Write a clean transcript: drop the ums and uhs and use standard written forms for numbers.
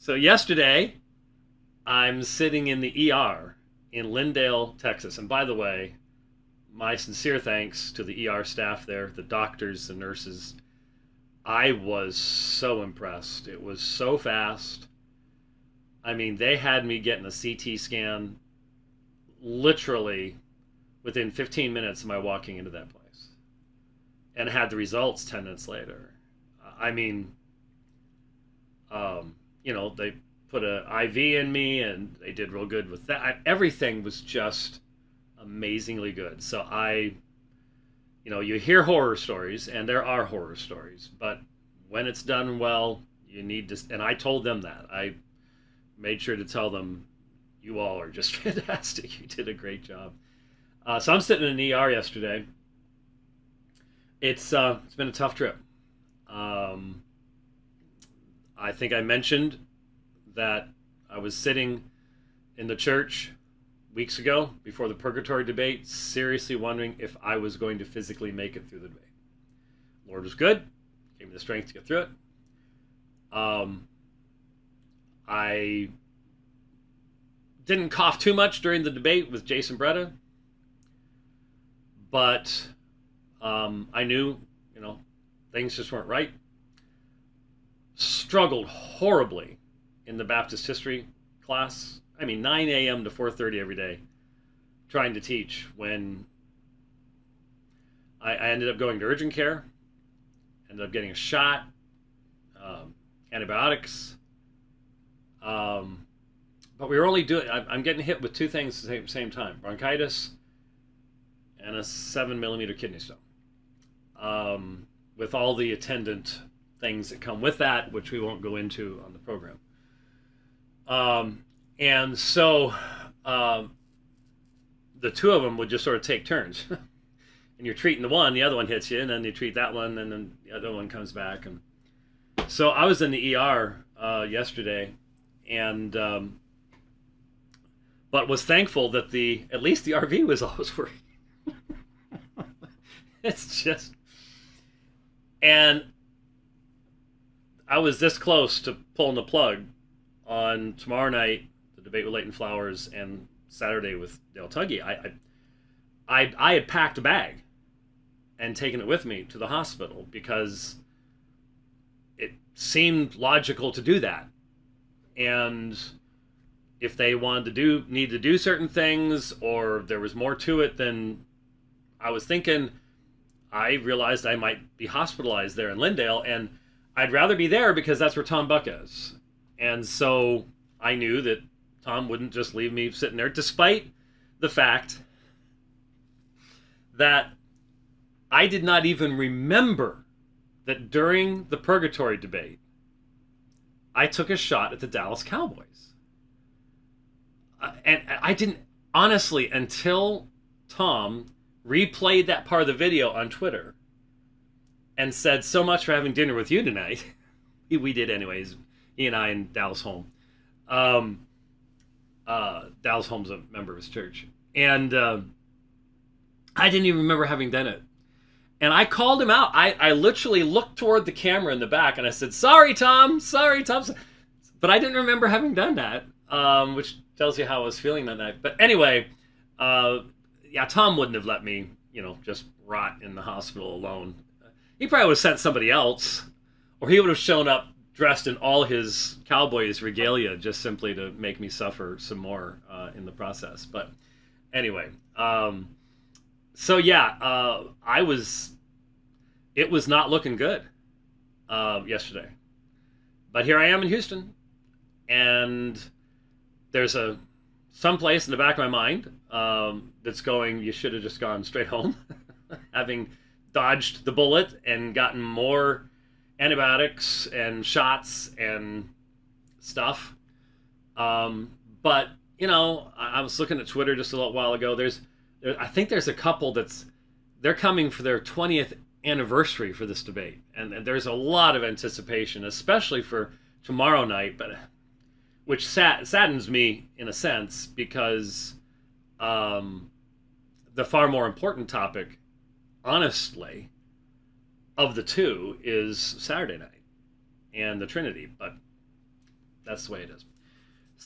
So yesterday, I'm sitting in the ER in Lindale, Texas. And by the way, my sincere thanks to the ER staff there, the doctors, the nurses. I was so impressed. It was so fast. I mean, they had me getting a CT scan literally within 15 minutes of my walking into that place and had the results 10 minutes later. I mean, they put a IV in me and they did real good with that. Everything was just amazingly good. So you hear horror stories, and there are horror stories, but when it's done well, you need to. And I told them that. I made sure to tell them, you all are just fantastic. You did a great job. So I'm sitting in an ER yesterday. It's been a tough trip. Um, I think I mentioned that I was sitting in the church weeks ago before the purgatory debate, seriously wondering if I was going to physically make it through the debate. Lord was good, gave me the strength to get through it. I didn't cough too much during the debate with Jason Bretta, but I knew, things just weren't right. Struggled horribly in the Baptist history class. I mean, 9 a.m. to 4:30 every day, trying to teach. When I ended up going to urgent care, ended up getting a shot, antibiotics. But we were only doing. I'm getting hit with two things at the same time: bronchitis and a 7 millimeter kidney stone, with all the attendant things that come with that, which we won't go into on the program. And so the two of them would just sort of take turns. And you're treating the one, the other one hits you, and then you treat that one, and then the other one comes back. And so I was in the ER yesterday, and but was thankful that at least the RV was always working. It's just, and I was this close to pulling the plug on tomorrow night, the debate with Leighton Flowers, and Saturday with Dale Tuggy. I had packed a bag and taken it with me to the hospital because it seemed logical to do that. And if they wanted to need to do certain things, or there was more to it than I was thinking, I realized I might be hospitalized there in Lindale, and I'd rather be there because that's where Tom Buck is. And so I knew that Tom wouldn't just leave me sitting there, despite the fact that I did not even remember that during the purgatory debate, I took a shot at the Dallas Cowboys. And I didn't, honestly, until Tom replayed that part of the video on Twitter and said, "So much for having dinner with you tonight." We did anyways, he and I and Dallas Holm. Dallas Holm's a member of his church. And I didn't even remember having done it. And I called him out. I literally looked toward the camera in the back and I said, "Sorry, Tom. Sorry, Tom." But I didn't remember having done that, which tells you how I was feeling that night. But anyway, Tom wouldn't have let me, just rot in the hospital alone. He probably would have sent somebody else, or he would have shown up dressed in all his Cowboys regalia just simply to make me suffer some more in the process. But anyway, so yeah, it was not looking good yesterday. But here I am in Houston, and there's some place in the back of my mind that's going, you should have just gone straight home, having dodged the bullet and gotten more antibiotics and shots and stuff. But I was looking at Twitter just a little while ago. I think there's a couple they're coming for their 20th anniversary for this debate, and there's a lot of anticipation, especially for tomorrow night. But which saddens me in a sense, because the far more important topic, honestly, of the two is Saturday night and the Trinity. But That's the way it is.